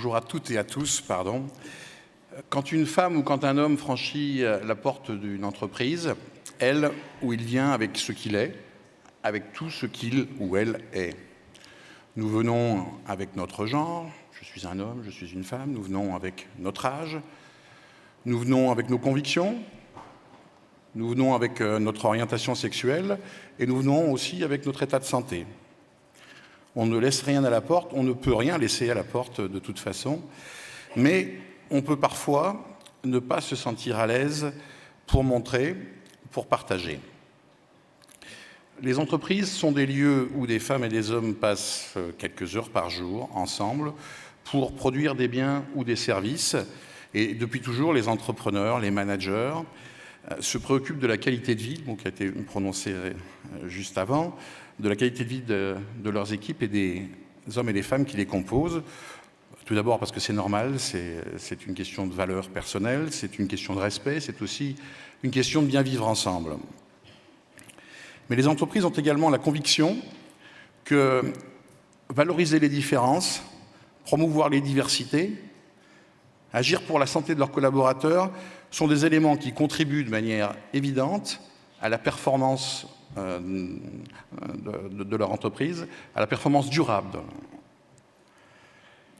Bonjour à toutes et à tous, pardon. Quand une femme ou quand un homme franchit la porte d'une entreprise, elle ou il vient avec ce qu'il est, avec tout ce qu'il ou elle est. Nous venons avec notre genre, je suis un homme, je suis une femme, nous venons avec notre âge, nous venons avec nos convictions, nous venons avec notre orientation sexuelle et nous venons aussi avec notre état de santé. On ne laisse rien à la porte, on ne peut rien laisser à la porte de toute façon, mais on peut parfois ne pas se sentir à l'aise pour montrer, pour partager. Les entreprises sont des lieux où des femmes et des hommes passent quelques heures par jour ensemble pour produire des biens ou des services. Et depuis toujours, les entrepreneurs, les managers se préoccupent de la qualité de vie, qui a été prononcé juste avant, de la qualité de vie de leurs équipes et des hommes et des femmes qui les composent. Tout d'abord parce que c'est normal, c'est une question de valeur personnelle, c'est une question de respect, c'est aussi une question de bien vivre ensemble. Mais les entreprises ont également la conviction que valoriser les différences, promouvoir les diversités, agir pour la santé de leurs collaborateurs sont des éléments qui contribuent de manière évidente à la performance de leur entreprise, à la performance durable.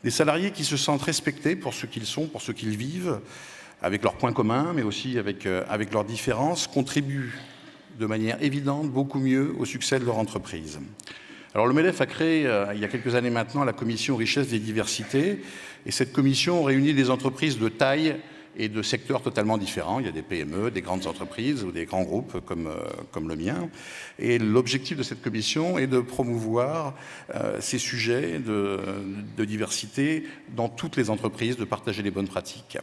Des salariés qui se sentent respectés pour ce qu'ils sont, pour ce qu'ils vivent, avec leurs points communs, mais aussi avec leurs différences, contribuent de manière évidente beaucoup mieux au succès de leur entreprise. Alors le MEDEF a créé, il y a quelques années maintenant, la commission Richesse et Diversité, et cette commission réunit des entreprises de taille et de secteurs totalement différents. Il y a des PME, des grandes entreprises ou des grands groupes comme le mien. Et l'objectif de cette commission est de promouvoir ces sujets de diversité dans toutes les entreprises, de partager les bonnes pratiques.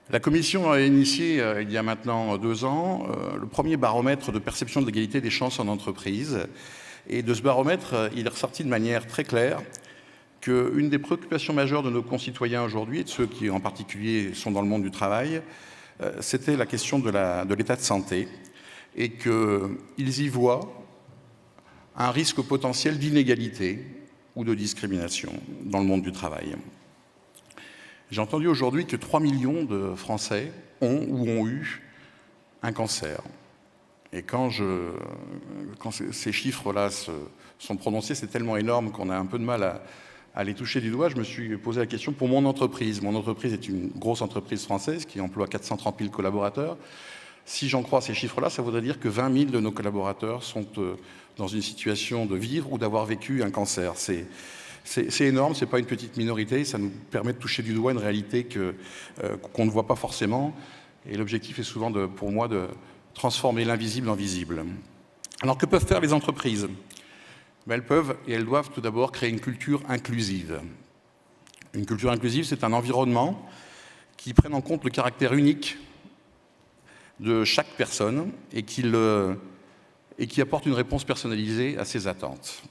La Commission a initié, il y a maintenant 2 ans, le premier baromètre de perception de l'égalité des chances en entreprise. Et de ce baromètre, il est ressorti de manière très claire qu'une des préoccupations majeures de nos concitoyens aujourd'hui, et de ceux qui en particulier sont dans le monde du travail, c'était la question de l'état de santé, et qu'ils y voient un risque potentiel d'inégalité ou de discrimination dans le monde du travail. J'ai entendu aujourd'hui que 3 millions de Français ont ou ont eu un cancer. Et quand ces chiffres-là sont prononcés, c'est tellement énorme qu'on a un peu de mal à les toucher du doigt. Je me suis posé la question pour mon entreprise. Mon entreprise est une grosse entreprise française qui emploie 430 000 collaborateurs. Si j'en crois ces chiffres-là, ça voudrait dire que 20 000 de nos collaborateurs sont dans une situation de vivre ou d'avoir vécu un cancer. C'est énorme, c'est pas une petite minorité, ça nous permet de toucher du doigt une réalité qu'on ne voit pas forcément. Et l'objectif est souvent, pour moi, de transformer l'invisible en visible. Alors que peuvent faire les entreprises ? Elles peuvent et elles doivent tout d'abord créer une culture inclusive. Une culture inclusive, c'est un environnement qui prenne en compte le caractère unique de chaque personne et qui apporte une réponse personnalisée à ses attentes.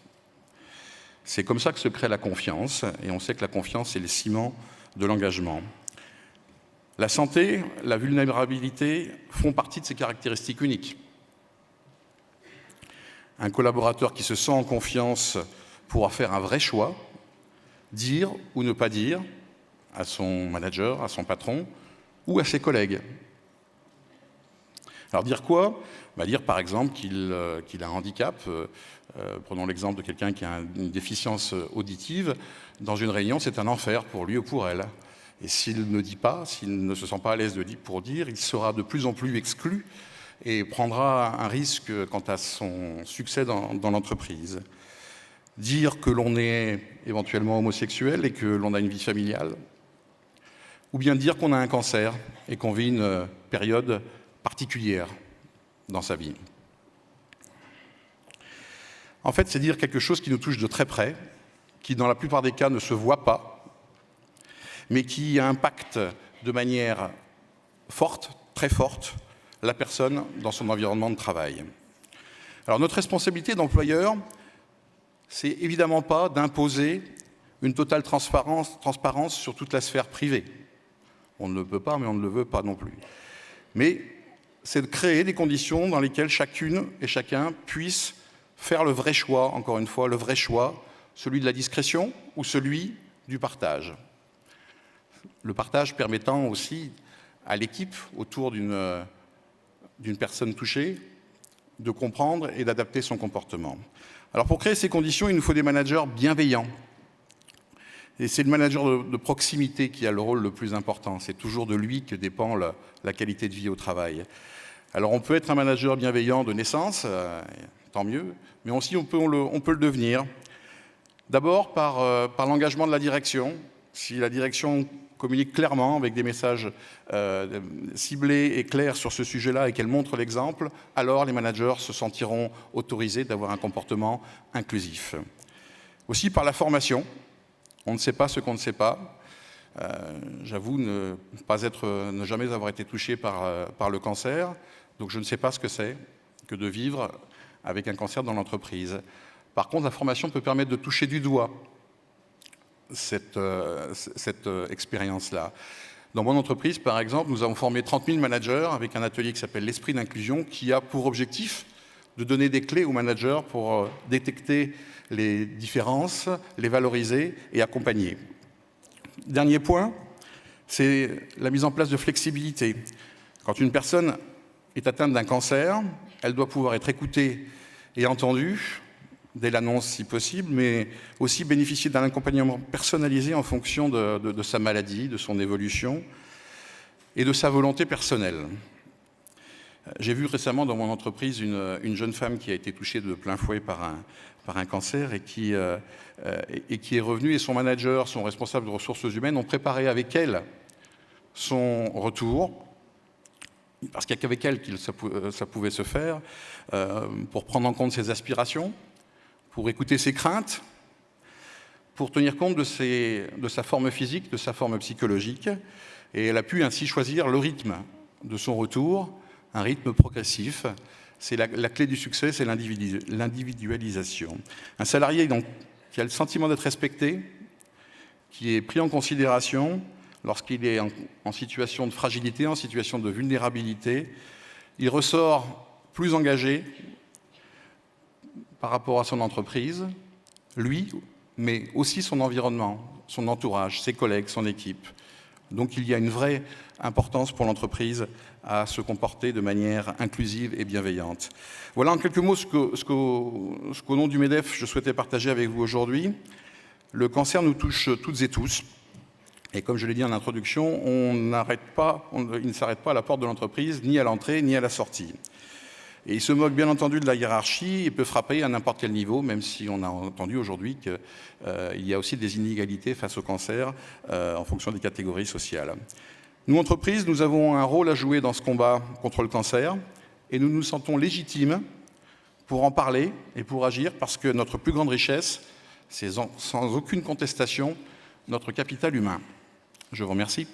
C'est comme ça que se crée la confiance, et on sait que la confiance est le ciment de l'engagement. La santé, la vulnérabilité font partie de ces caractéristiques uniques. Un collaborateur qui se sent en confiance pourra faire un vrai choix, dire ou ne pas dire à son manager, à son patron ou à ses collègues. Alors dire quoi ? Dire par exemple qu'il a un handicap. Prenons l'exemple de quelqu'un qui a une déficience auditive. Dans une réunion, c'est un enfer pour lui ou pour elle. Et s'il ne dit pas, s'il ne se sent pas à l'aise pour dire, il sera de plus en plus exclu et prendra un risque quant à son succès dans l'entreprise. Dire que l'on est éventuellement homosexuel et que l'on a une vie familiale, ou bien dire qu'on a un cancer et qu'on vit une période particulière dans sa vie. En fait, c'est dire quelque chose qui nous touche de très près, qui dans la plupart des cas ne se voit pas, mais qui impacte de manière forte, très forte, la personne dans son environnement de travail. Alors notre responsabilité d'employeur, c'est évidemment pas d'imposer une totale transparence sur toute la sphère privée. On ne le peut pas, mais on ne le veut pas non plus. Mais c'est de créer des conditions dans lesquelles chacune et chacun puisse faire le vrai choix, encore une fois, le vrai choix, celui de la discrétion ou celui du partage. Le partage permettant aussi à l'équipe, autour d'une personne touchée, de comprendre et d'adapter son comportement. Alors pour créer ces conditions, il nous faut des managers bienveillants. Et c'est le manager de proximité qui a le rôle le plus important. C'est toujours de lui que dépend la qualité de vie au travail. Alors on peut être un manager bienveillant de naissance, tant mieux, mais aussi on peut le devenir. D'abord par l'engagement de la direction. Si la direction communique clairement avec des messages ciblés et clairs sur ce sujet-là et qu'elle montre l'exemple, alors les managers se sentiront autorisés d'avoir un comportement inclusif. Aussi par la formation. On ne sait pas ce qu'on ne sait pas. J'avoue ne jamais avoir été touché par le cancer, donc je ne sais pas ce que c'est que de vivre avec un cancer dans l'entreprise. Par contre, la formation peut permettre de toucher du doigt cette expérience-là. Dans mon entreprise, par exemple, nous avons formé 30 000 managers avec un atelier qui s'appelle l'Esprit d'inclusion, qui a pour objectif de donner des clés aux managers pour détecter les différences, les valoriser et accompagner. Dernier point, c'est la mise en place de flexibilité. Quand une personne est atteinte d'un cancer, elle doit pouvoir être écoutée et entendue dès l'annonce si possible, mais aussi bénéficier d'un accompagnement personnalisé en fonction de sa maladie, de son évolution et de sa volonté personnelle. J'ai vu récemment dans mon entreprise une jeune femme qui a été touchée de plein fouet par un cancer et qui est revenue, et son manager, son responsable de ressources humaines ont préparé avec elle son retour, parce qu'il n'y a qu'avec elle que ça pouvait se faire, pour prendre en compte ses aspirations, pour écouter ses craintes, pour tenir compte de sa forme physique, de sa forme psychologique, et elle a pu ainsi choisir le rythme de son retour, un rythme progressif. C'est la clé du succès, c'est l'individualisation. Un salarié donc, qui a le sentiment d'être respecté, qui est pris en considération lorsqu'il est en situation de fragilité, en situation de vulnérabilité, il ressort plus engagé par rapport à son entreprise, lui, mais aussi son environnement, son entourage, ses collègues, son équipe. Donc il y a une vraie importance pour l'entreprise à se comporter de manière inclusive et bienveillante. Voilà en quelques mots ce qu'au nom du MEDEF, je souhaitais partager avec vous aujourd'hui. Le cancer nous touche toutes et tous. Et comme je l'ai dit en introduction, il ne s'arrête pas à la porte de l'entreprise, ni à l'entrée, ni à la sortie. Et il se moque bien entendu de la hiérarchie et peut frapper à n'importe quel niveau, même si on a entendu aujourd'hui qu'il y a aussi des inégalités face au cancer en fonction des catégories sociales. Nous, entreprises, nous avons un rôle à jouer dans ce combat contre le cancer et nous nous sentons légitimes pour en parler et pour agir parce que notre plus grande richesse, c'est sans aucune contestation notre capital humain. Je vous remercie.